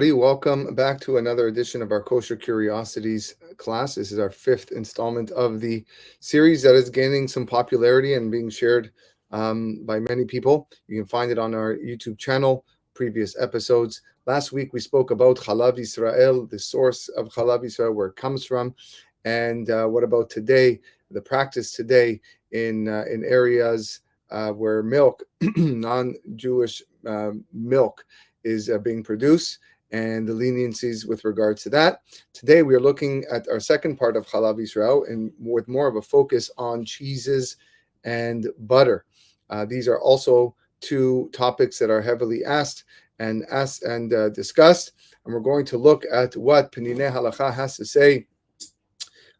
Welcome back to another edition of our Kosher Curiosities class. This is our fifth installment of the series that is gaining some popularity and being shared by many people. You can find it on our YouTube channel, previous episodes. Last week we spoke about Chalav Israel, the source of Chalav Israel, where it comes from, and what about today, the practice today in areas where milk, non-Jewish milk, is being produced, and the leniencies with regards to that. Today we are looking at our second part of Chalav Israel and with more of a focus on cheeses and butter. These are also two topics that are heavily asked and discussed, and we're going to look at what Peninei Halacha has to say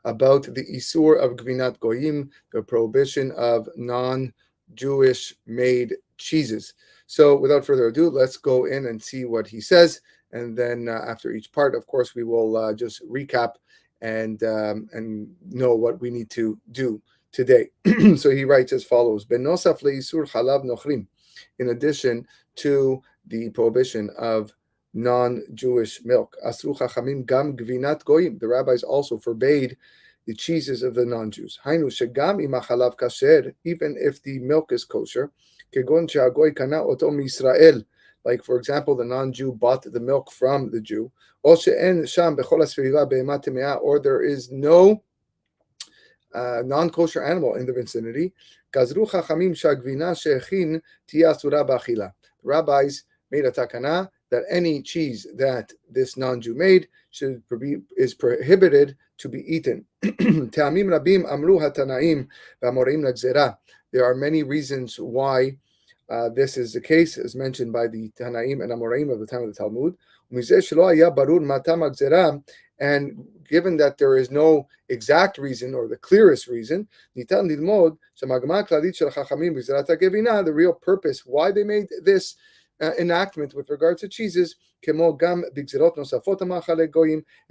about the Isur of Gvinat Goyim, the prohibition of non-Jewish made cheeses. So without further ado, let's go in and see what he says. And then after each part, of course, we will just recap and know what we need to do today. So he writes as follows: Benosaf leisur chalav nochrim. In addition to the prohibition of non-Jewish milk, asru chachamim gam gvinat goyim. The rabbis also forbade the cheeses of the non-Jews. Hainu shegam im hachalav kasher, even if the milk is kosher. Kegon she'agoy kana oto miYisrael. Like, for example, the non-Jew bought the milk from the Jew, or there is no non-kosher animal in the vicinity. The rabbis made a takana that any cheese that this non-Jew made is prohibited to be eaten. There are many reasons why this is the case, as mentioned by the Tanaim and Amoraim of the time of the Talmud. And given that there is no exact reason or the clearest reason, the real purpose why they made this enactment with regard to cheeses is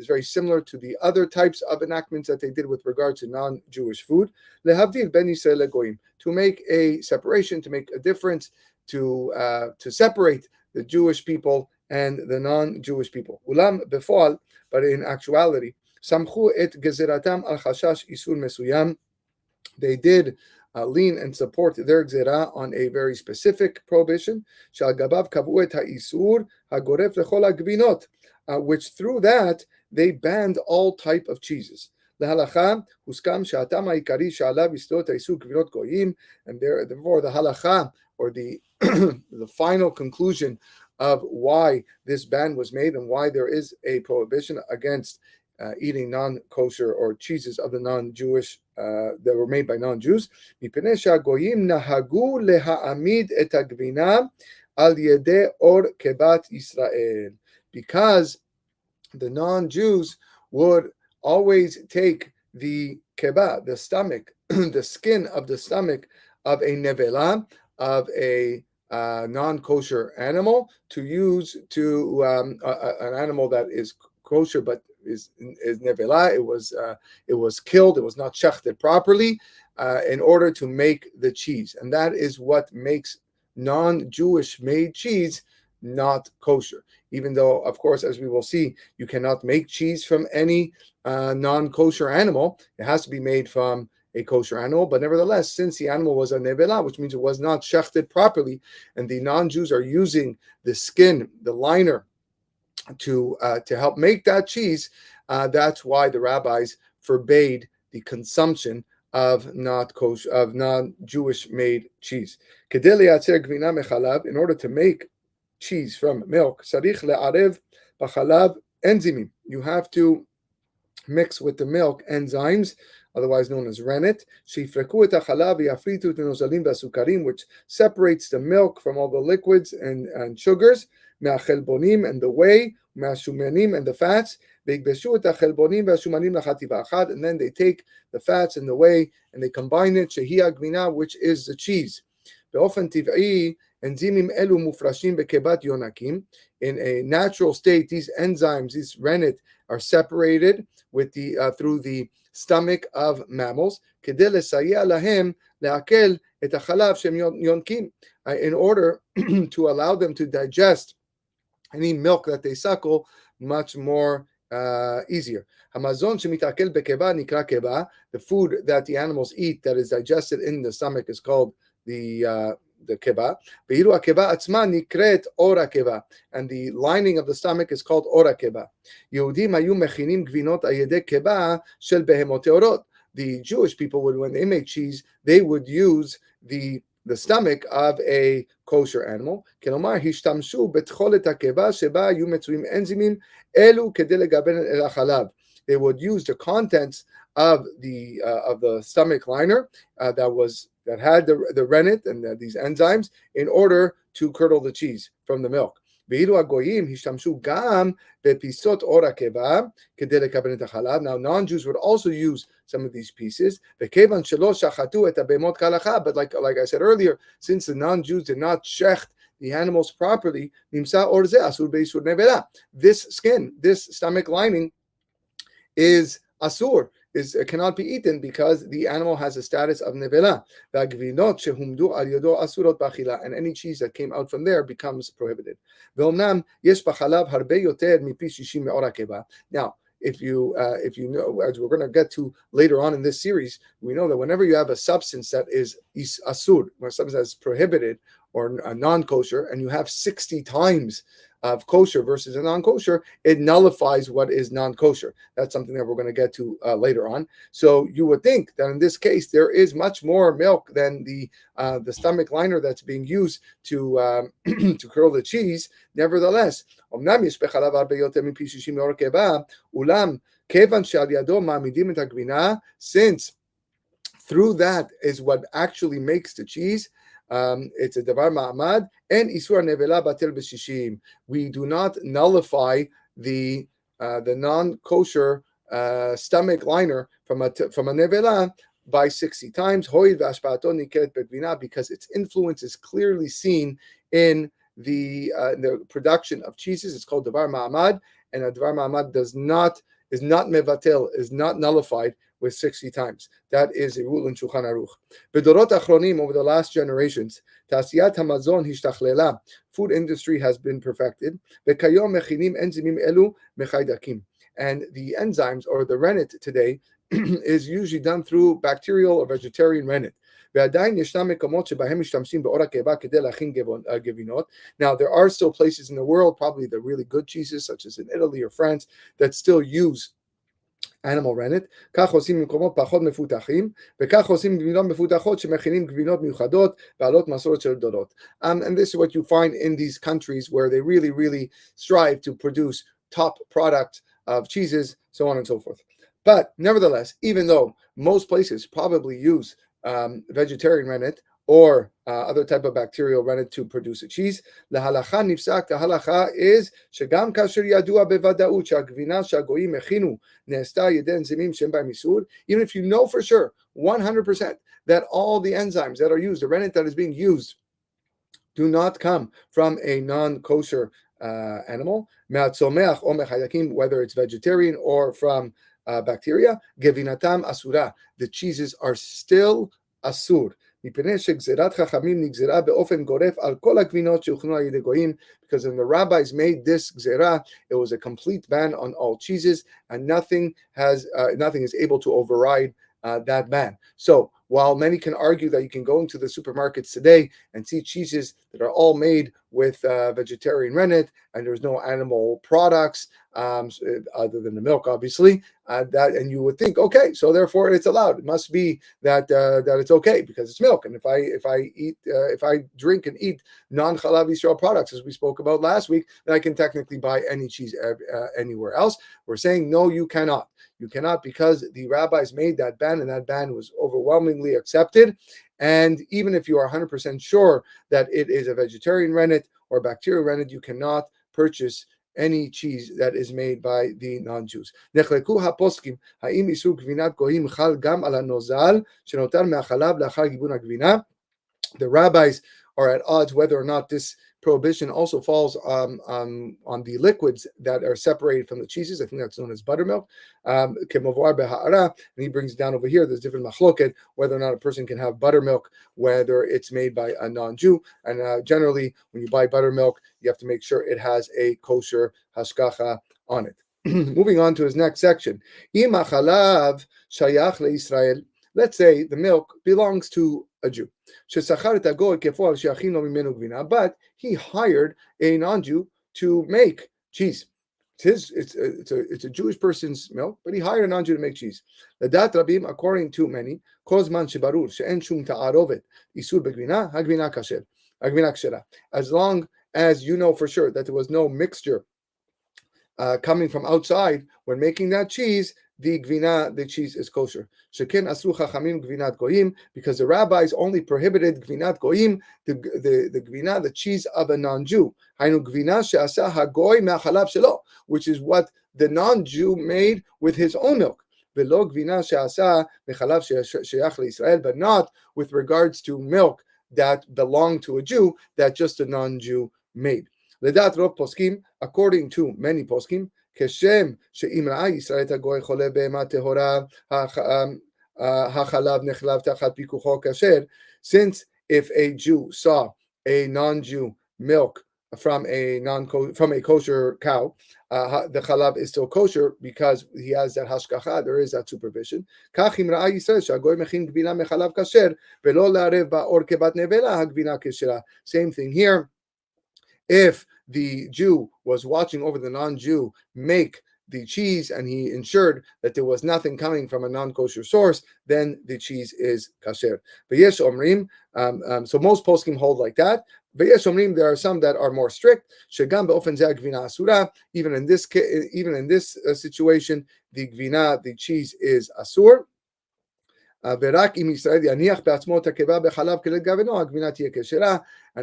very similar to the other types of enactments that they did with regard to non-Jewish food, to make a separation, to make a difference, to separate the Jewish people and the non-Jewish people. Ulam befoal, but in actuality, samchu et gezeratam al chashash isur mesuyam. They did lean and support their gzera on a very specific prohibition, shal gabav kavu et ha'isur hagoref lechol hagvinot, which through that they banned all type of cheeses. Lehalacha huskam she'atam ha'ikari she'alav istot ha'isur gvinot goyim, and therefore the halacha, or the the final conclusion of why this ban was made and why there is a prohibition against eating non-kosher or cheeses of the non-Jewish that were made by non-Jews, because the non-Jews would always take the kebab, the stomach, the skin of the stomach of a nevela, of a non-kosher animal, to use to an animal that is kosher but is nevela. It was killed. It was not shechted properly in order to make the cheese, and that is what makes non-Jewish made cheese not kosher. Even though, of course, as we will see, you cannot make cheese from any non-kosher animal. It has to be made from a kosher animal, but nevertheless, since the animal was a nevela, which means it was not shechted properly, and the non-Jews are using the skin, the liner, to help make that cheese, that's why the rabbis forbade the consumption of non-Jewish made cheese. In order to make cheese from milk, you have to mix with the milk enzymes, otherwise known as rennet, which separates the milk from all the liquids and sugars, and the whey, and the fats, and then they take the fats and the whey and they combine it, which is the cheese. In a natural state, these enzymes, these rennet, are separated with through the stomach of mammals, in order to allow them to digest any milk that they suckle much more easier. Hamazon shemitakel bekeba nikra keba. The food that the animals eat that is digested in the stomach is called the keba. Behiru akeba atzma nikret ora keba, and the lining of the stomach is called ora keba. Yehudim hayu mechinim gvinot ayede keba shel behemot teorot. The Jewish people would, when they make cheese, they would use the stomach of a kosher animal. כלומר, השתמשו בתכולת הקיבה שבה היו מצויים אנזימים אלו כדי לגוון אל החלב. They would use the contents of the stomach liner that had the rennet and these enzymes in order to curdle the cheese from the milk. ואילו הגויים השתמשו גם בפיסות אור הקיבה כדי לכוון את החלב. Now, non-Jews would also use some of these pieces. וכיוון שלא שחטו את הבהמות כהלכה, but like I said earlier, since the non-Jews did not shecht the animals properly, נמצא אור זה אסור באיסור נבלה. This skin, this stomach lining is asur, cannot be eaten because the animal has a status of nevela. And any cheese that came out from there becomes prohibited. Now, if you know, as we're going to get to later on in this series, we know that whenever you have a substance that is asur, or something that's prohibited or non-kosher, and you have 60 times of kosher versus a non-kosher, it nullifies what is non-kosher. That's something that we're going to get to later on. So you would think that in this case there is much more milk than the stomach liner that's being used to to curl the cheese. Nevertheless, since through that is what actually makes the cheese. It's a davar ma'amad and isur nevela batel b'shishim. We do not nullify the non-kosher stomach liner from a nevela by 60 times. Hoid v'ashpa'ato nikret begvina, because its influence is clearly seen in the production of cheeses. It's called davar ma'amad, and a davar ma'amad is not mevatel, is not nullified with 60 times. That is a rule in Shulchan Aruch. Bedorot achronim, over the last generations, tasiyat hamazon hishtachlela, food industry has been perfected. Bekayom mechinim enzimim elu mechaydakim, and the enzymes or the rennet today is usually done through bacterial or vegetarian rennet. Now, there are still places in the world, probably the really good cheeses, such as in Italy or France, that still use animal rennet. כך עושים במקומות פחות מפותחים, וכך עושים במדינות מפותחות שמכינים גבינות מיוחדות בעלות מסורת של דורות. And this is what you find in these countries where they really, really strive to produce top product of cheeses, so on and so forth. But nevertheless, even though most places probably use vegetarian rennet or other type of bacterial rennet to produce a cheese, להלכה נפסק, the halacha is שגם כאשר ידוע בוודאות שהגבינה שהגויים הכינו נעשתה ידי אנזימים שהם בהם איסור, even if you know for sure 100% that all the enzymes that are used, the rennet that is being used, do not come from a non-kosher animal, מהצומח או מחיידקים, whether it's vegetarian or from bacteria, gevinatam asura, the cheeses are still asur. Because when the rabbis made this gzera, it was a complete ban on all cheeses, and nothing is able to override that ban. So while many can argue that you can go into the supermarkets today and see cheeses that are all made with vegetarian rennet and there's no animal products other than the milk, obviously, and you would think, okay, so therefore it's allowed. It must be that it's okay because it's milk. And if I drink and eat non-Chalav Yisrael products, as we spoke about last week, then I can technically buy any cheese anywhere else. We're saying no, you cannot. You cannot, because the rabbis made that ban, and that ban was overwhelmingly accepted. And even if you are 100% sure that it is a vegetarian rennet or bacterial rennet, you cannot purchase any cheese that is made by the non-Jews. נחלקו הפוסקים, האם איסור גבינת גויים חל גם על הנוזל שנותר מהחלב לאחר גיבון הגבינה? The rabbis are at odds whether or not this prohibition also falls on the liquids that are separated from the cheeses. I think that's known as buttermilk. And he brings down over here, there's different machloket, whether or not a person can have buttermilk, whether it's made by a non-Jew. And generally, when you buy buttermilk, you have to make sure it has a kosher hashgacha on it. Moving on to his next section. Let's say the milk belongs to a Jew. But he hired a non-Jew to make cheese. It's a Jewish person's milk, but he hired a non-Jew to make cheese. According to many, as long as you know for sure that there was no mixture coming from outside when making that cheese, the cheese is kosher. Sheken asru chachamim gvinat goyim, because the rabbis only prohibited gvinat goyim, the cheese of a non-Jew. Hainu gvina she'asa hagoy me'achalav shelo, which is what the non-Jew made with his own milk. Velo gvina she'asa mechalav sheyach leIsrael, but not with regards to milk that belonged to a Jew that just a non-Jew made. Ledat rov poskim, according to many poskim, כשם שאם ראה ישראל את הגוי חולה בהמה טהורה, החלב נחלב תחת פיקוחו כשר, since if a Jew saw a non-Jew milk from a kosher cow, the chalab is still kosher because he has that hashgacha, there is that supervision. כך אם ראה ישראל שהגוי מכין גבינה מחלב כשר, ולא לערב באור כבת נבלה, הגבינה כשרה. Same thing here. If the Jew was watching over the non-Jew make the cheese and he ensured that there was nothing coming from a non-kosher source, then the cheese is kasher. V'yesh omrim, so most poskim hold like that. V'yesh omrim, there are some that are more strict. Shegam be'ofen zeh gvina asura. Even in this situation, the cheese is asur. And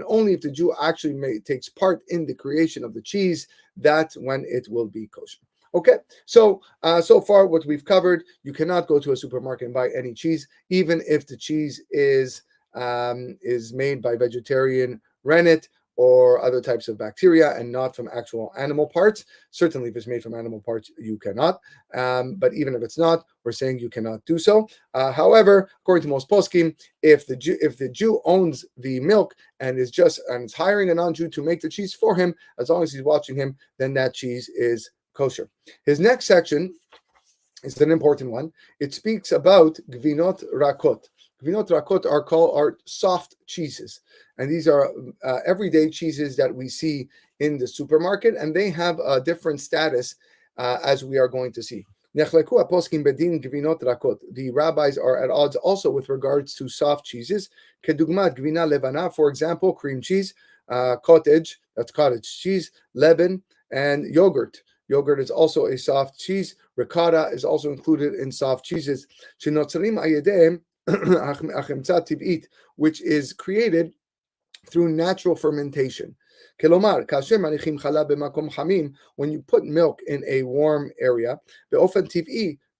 only if the Jew actually takes part in the creation of the cheese, that's when it will be kosher. Okay, so far what we've covered, you cannot go to a supermarket and buy any cheese, even if the cheese is made by vegetarian rennet or other types of bacteria and not from actual animal parts. Certainly if it's made from animal parts, you cannot. But even if it's not, we're saying you cannot do so. However, according to most poskim, if the Jew owns the milk and is hiring a non-Jew to make the cheese for him, as long as he's watching him, then that cheese is kosher. His next section is an important one. It speaks about gvinot rakot. Gvinot rakot are soft cheeses, and these are everyday cheeses that we see in the supermarket, and they have a different status as we are going to see. The rabbis are at odds also with regards to soft cheeses. Kedugmat gvina levana, for example, cream cheese, cottage, that's cottage cheese, leben, and yogurt. Yogurt is also a soft cheese. Ricotta is also included in soft cheeses. Which is created through natural fermentation. When you put milk in a warm area,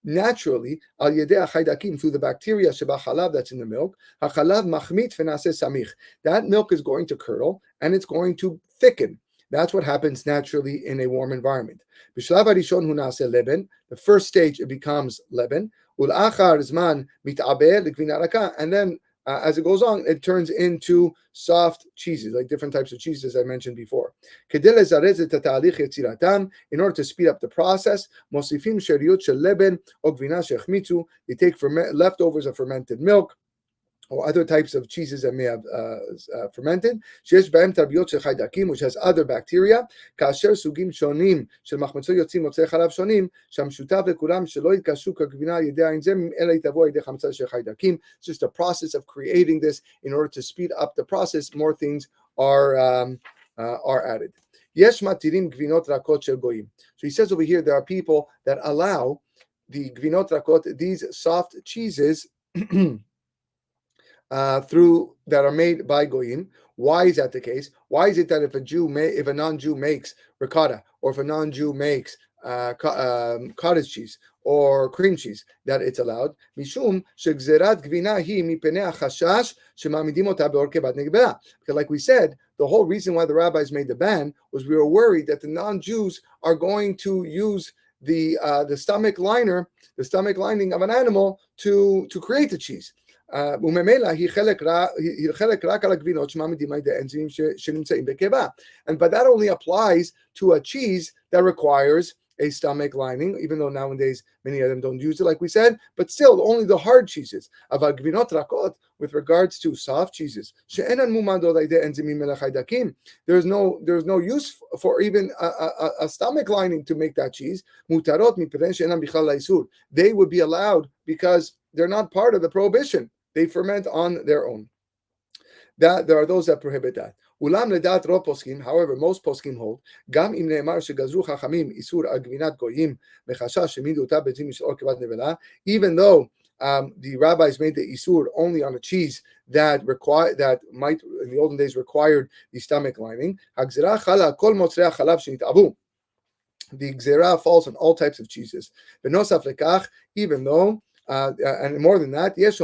naturally, through the bacteria that's in the milk, that milk is going to curdle and it's going to thicken. That's what happens naturally in a warm environment. The first stage, it becomes leben. And then as it goes on, it turns into soft cheeses, like different types of cheeses I mentioned before. In order to speed up the process, they take leftovers of fermented milk or other types of cheeses that may have fermented, which has other bacteria. It's just a process of creating this. In order to speed up the process, more things are added. So he says over here, there are people that allow the gvinot rakot, these soft cheeses, through that are made by goyim. Why is that the case? Why is it that if a non-Jew makes ricotta, or if a non-Jew makes cottage cheese, or cream cheese that it's allowed. Mishum shegzerat gvina hi mipnei hachashash shemamidim ota beor kebat negbera. Because, like we said, the whole reason why the rabbis made the ban was we were worried that the non-Jews are going to use the stomach lining of an animal to create the cheese. וממילא היא חלק רק על הגבינות שמעמידים על ידי האנזימים שנמצאים בקיבה. But that only applies to a cheese that requires a stomach lining, even though nowadays many of them don't use it, like we said, but still only the hard cheeses. אבל גבינות רכות, with regards to soft cheeses, שאינן מומדות על ידי אנזימים מלחיידקים, there's no use for even a stomach lining to make that cheese. מותרות מפני שאינן בכלל לאיסור. They would be allowed because they're not part of the prohibition. They ferment on their own. That there are those that prohibit that. Ulam ledat rov poskim, however, most poskim hold. Gam im neemar shegazru chachamim isur al gvinat goyim mechashash shemidu ota b'tzim yisrael kevat nevela. Even though the rabbis made the isur only on a cheese that might in the olden days required the stomach lining. Hagzera chala kol motzrei hachalav shenitavu. The gzera falls on all types of cheeses. B'nosaf lekach, even though. And more than that, you have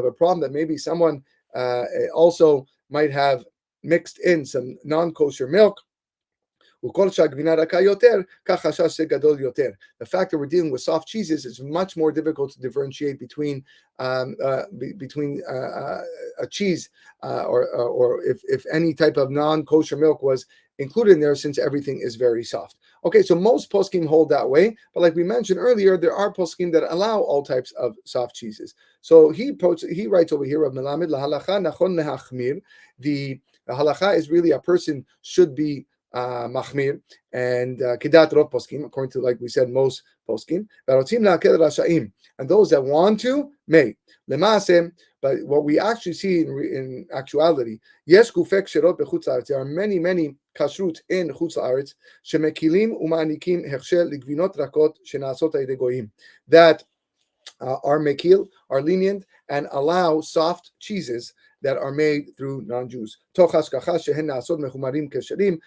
a problem that maybe someone also might have mixed in some non-kosher milk. The fact that we're dealing with soft cheeses is much more difficult to differentiate between a cheese or if any type of non-kosher milk was included in there, since everything is very soft. Okay, so most poskim hold that way, but like we mentioned earlier, there are poskim that allow all types of soft cheeses. So he writes over here of Melamed lahalacha nachon lehachmir. The halacha is really a person should be machmir and kedat rov poskim, according to, like we said, most poskim. And those that want to may. But what we actually see in actuality, yes, gufek sherot bechutz laaretz. There are many kashrut in chutz laaretz shemekilim umanikim hechsher ligvinot rakot shenasot al yedei goyim, that are mekil, are lenient, and allow soft cheeses that are made through non-Jews. Toch hashgacha shehen naasot mechumarim kesherim,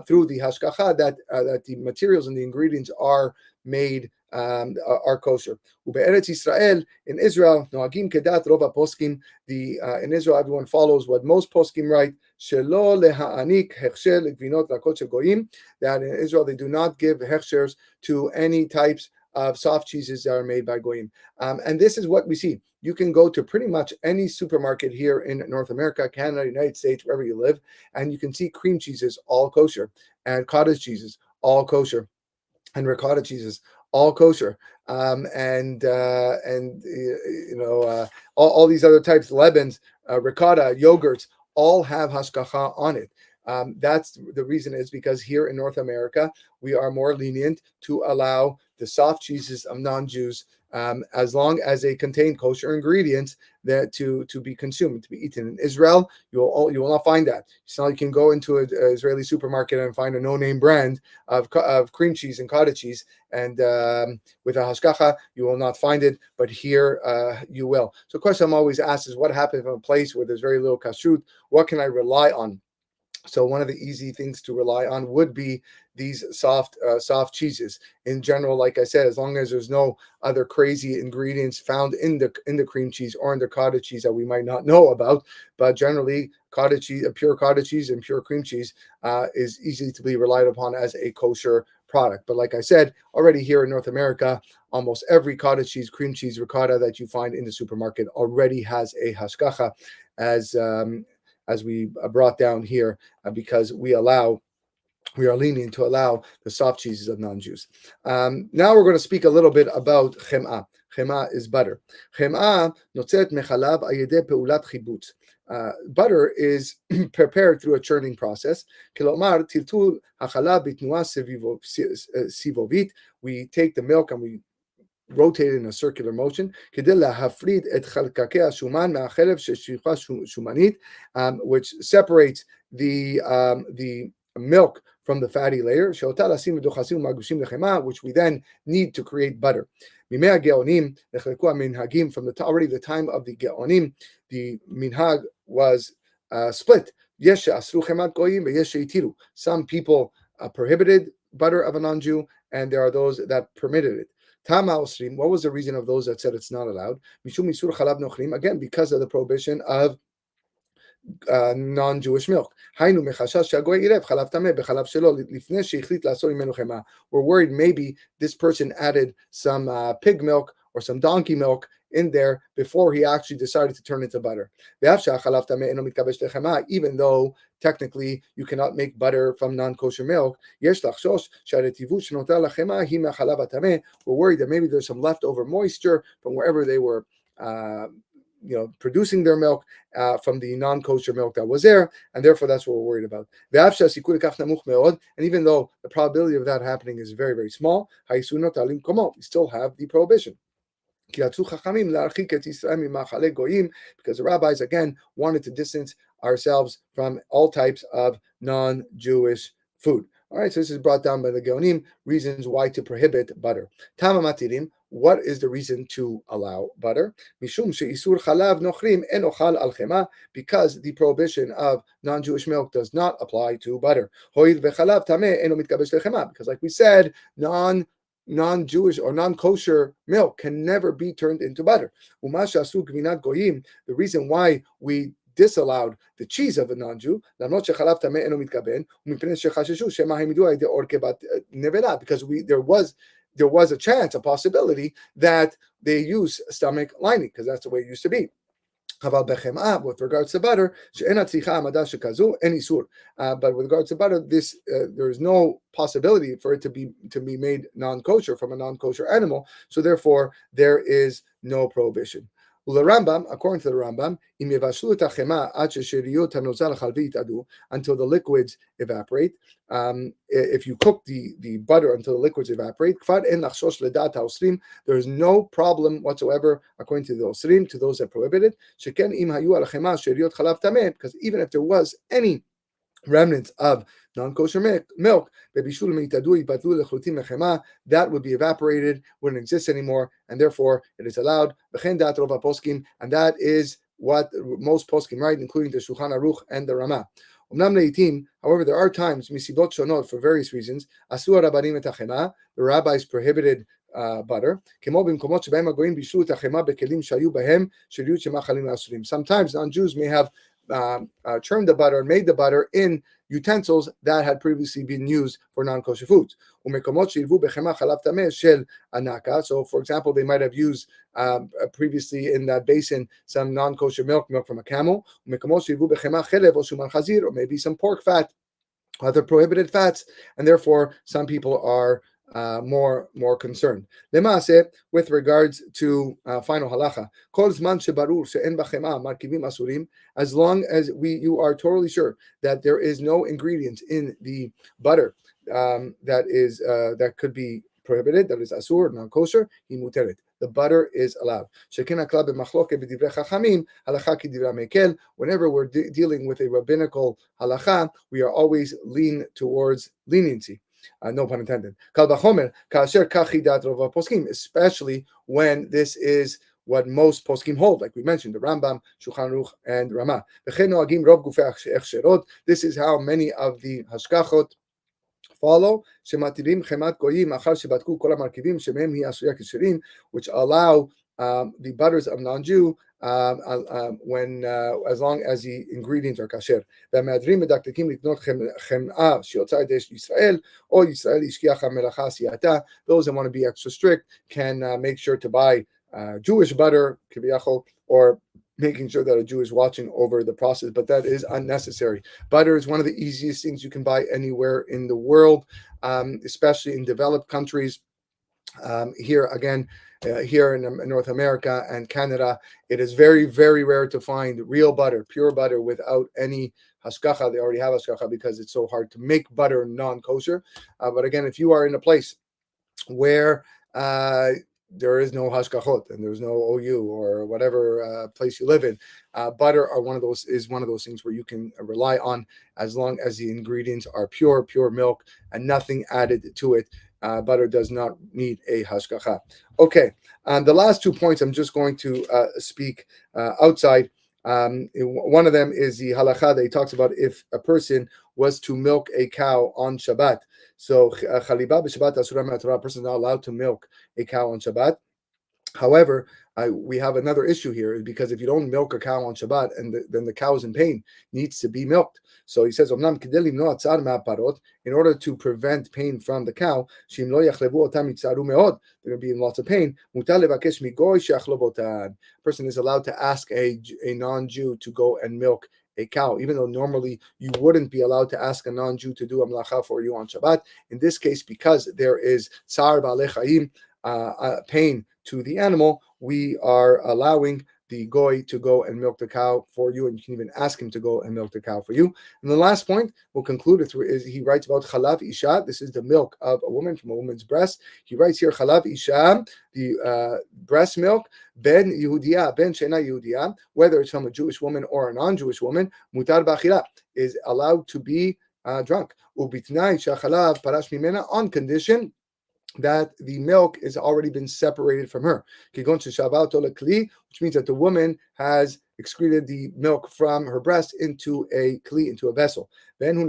through the hashgacha that the materials and the ingredients are made are kosher. Ube'eretz Yisrael, in Israel, noagim kedat rova poskim. In Israel, everyone follows what most poskim write. Shelo leha'anik hechsher legvinot rakot shel goyim. That in Israel they do not give hechshers to any types of soft cheeses that are made by goyim. And this is what we see. You can go to pretty much any supermarket here in North America, Canada, United States, wherever you live, and you can see cream cheeses all kosher, and cottage cheeses all kosher, and ricotta cheeses all kosher, all these other types, lebens, ricotta, yogurts, all have hashgacha on it. That's the reason is because here in North America, we are more lenient to allow the soft cheeses of non-Jews, as long as they contain kosher ingredients that to be consumed, to be eaten. In Israel, you will not find that. It's not like you can go into an Israeli supermarket and find a no-name brand of cream cheese and cottage cheese, and with a hashgacha, you will not find it, but here you will. So the question I'm always asked is, what happens in a place where there's very little kashrut? What can I rely on? So one of the easy things to rely on would be these soft cheeses. In general, like I said, as long as there's no other crazy ingredients found in the cream cheese or in the cottage cheese that we might not know about, but generally cottage cheese, pure cottage cheese and pure cream cheese is easy to be relied upon as a kosher product. But like I said, already here in North America, almost every cottage cheese, cream cheese, ricotta that you find in the supermarket already has a hashgacha, as we brought down here, because we are lenient to allow the soft cheeses of non-Jews. Now we're going to speak a little bit about chem'a. Chem'a is butter. Chem'a notzet mechalav al yedei peulat chibutz. Butter is prepared through a churning process. Kilomar tiltul hachalav bitnua sivovit. We take the milk and we rotate in a circular motion, which separates the milk from the fatty layer, which we then need to create butter. From already the time of the Geonim, the minhag was split. Some people prohibited butter of a non-Jew, and there are those that permitted it. Tama Osrim, what was the reason of those that said it's not allowed? Mishum Isur Chalav Nochrim, again, because of the prohibition of non-Jewish milk. We're worried maybe this person added some pig milk or some donkey milk in there before he actually decided to turn into butter. Even though technically you cannot make butter from non-kosher milk, we're worried that maybe there's some leftover moisture from wherever they were producing their milk from the non-kosher milk that was there, and therefore that's what we're worried about. And even though the probability of that happening is very, very small, we still have the prohibition. Because the rabbis, again, wanted to distance ourselves from all types of non-Jewish food. All right, so this is brought down by the Geonim, reasons why to prohibit butter. Tama matirim, what is the reason to allow butter? Mishum she'isur chalav nochrim en ochal al chema, because the prohibition of non-Jewish milk does not apply to butter. Hoil vechalav tameh eno mitkabesh lechema, because like we said, non-Jewish or non-kosher milk can never be turned into butter. The reason why we disallowed the cheese of a non-Jew, because there was a chance, a possibility that they use stomach lining, because that's the way it used to be. With regards to butter, but with regards to butter, this there is no possibility for it to be made non-kosher from a non-kosher animal. So therefore, there is no prohibition. Rambam, according to the Rambam, until the liquids evaporate. If you cook the butter until the liquids evaporate, there is no problem whatsoever, according to the Osrim, to those that prohibited. Because even if there was any remnants of non-kosher milk, that would be evaporated, wouldn't exist anymore, and therefore it is allowed. And that is what most poskim write, including the Shulchan Aruch and the Ramah. However, there are times, misibot shonot, for various reasons, the rabbis prohibited butter. Sometimes non-Jews may have churned the butter and made the butter in utensils that had previously been used for non-kosher foods. So, for example, they might have used previously in that basin some non-kosher milk from a camel, or maybe some pork fat, other prohibited fats, and therefore some people are more concerned. Lemase, with regards to final halacha, as long as you are totally sure that there is no ingredient in the butter that could be prohibited, that is asur, non-kosher, the butter is allowed. Whenever we're dealing with a rabbinical halacha, we are always lean towards leniency. No pun intended. Especially when this is what most poskim hold, like we mentioned, the Rambam, Shulchan Aruch, and Ramah. This is how many of the hashkachot follow, which allow the butters of non-Jew when as long as the ingredients are kasher. Those that want to be extra strict can make sure to buy Jewish butter, or making sure that a Jew is watching over the process, but that is unnecessary. Butter is one of the easiest things you can buy anywhere in the world, especially in developed countries. Here in North America and Canada, it is very, very rare to find real butter, pure butter, without any hashgacha. They already have hashgacha because it's so hard to make butter non-kosher. But again, if you are in a place where there is no hashgachot and there's no OU or whatever place you live in, butter is one of those things where you can rely on, as long as the ingredients are pure milk and nothing added to it. Butter does not need a hashgacha. Okay, the last 2 points I'm just going to speak outside One of them is the halacha that he talks about if a person was to milk a cow on Shabbat. So chaliba b'Shabbat asura me'atorah. A person is not allowed to milk a cow on Shabbat. However, we have another issue here, because if you don't milk a cow on Shabbat and then the cow is in pain, needs to be milked. So he says, in order to prevent pain from the cow, they're going to be in lots of pain. A person is allowed to ask a non-Jew to go and milk a cow, even though normally you wouldn't be allowed to ask a non-Jew to do a melacha for you on Shabbat. In this case, because there is tsar ba'alei chayim, pain to the animal, we are allowing the goy to go and milk the cow for you, and you can even ask him to go and milk the cow for you. And the last point we'll conclude it is he writes about chalav isha. This is the milk of a woman from a woman's breast. He writes here chalav isha, the breast milk, ben Yehudiya, ben shena Yehudiya, whether it's from a Jewish woman or a non-Jewish woman, mutar b'achila, is allowed to be drunk. Ubitnai shachalav parash mimena, on condition that the milk has already been separated from her, which means that the woman has excreted the milk from her breast into a kli, into a vessel. And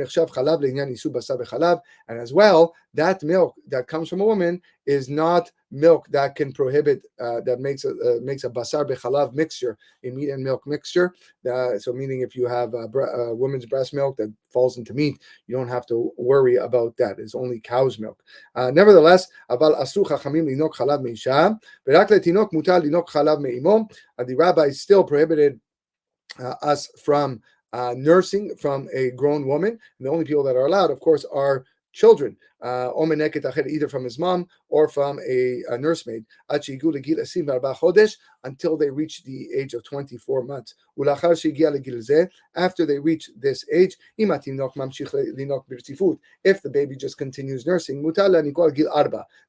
as well, that milk that comes from a woman is not milk that can prohibit, that makes a basar bechalav mixture, a meat and milk mixture. So meaning if you have a woman's breast milk that falls into meat, you don't have to worry about that. It's only cow's milk. Nevertheless, the rabbis still prohibited us from nursing from a grown woman. And the only people that are allowed, of course, are children, either from his mom or from a nursemaid, until they reach the age of 24 months. After they reach this age, if the baby just continues nursing,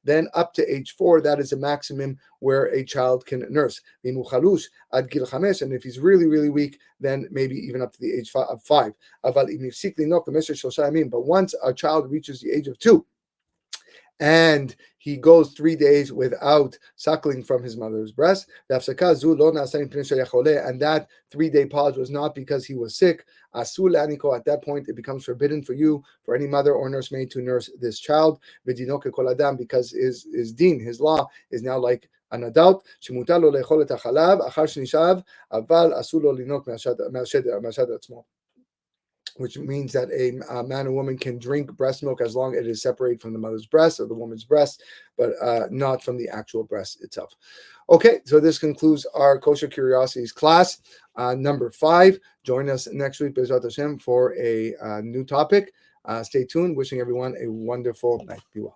then up to age 4, that is a maximum where a child can nurse. And if he's really, really weak, then maybe even up to the age of 5. But once a child reaches the age of 2, and he goes 3 days without suckling from his mother's breast, and that 3-day pause was not because he was sick. At that point, it becomes forbidden for you, for any mother or nursemaid, to nurse this child, because his deen, his law, is now like an adult. Which means that a man or woman can drink breast milk as long as it is separated from the mother's breast or the woman's breast, but not from the actual breast itself. Okay, so this concludes our Kosher Curiosities class, number 5. Join us next week, Bezrat Hashem, for a new topic. Stay tuned. Wishing everyone a wonderful night. Be well.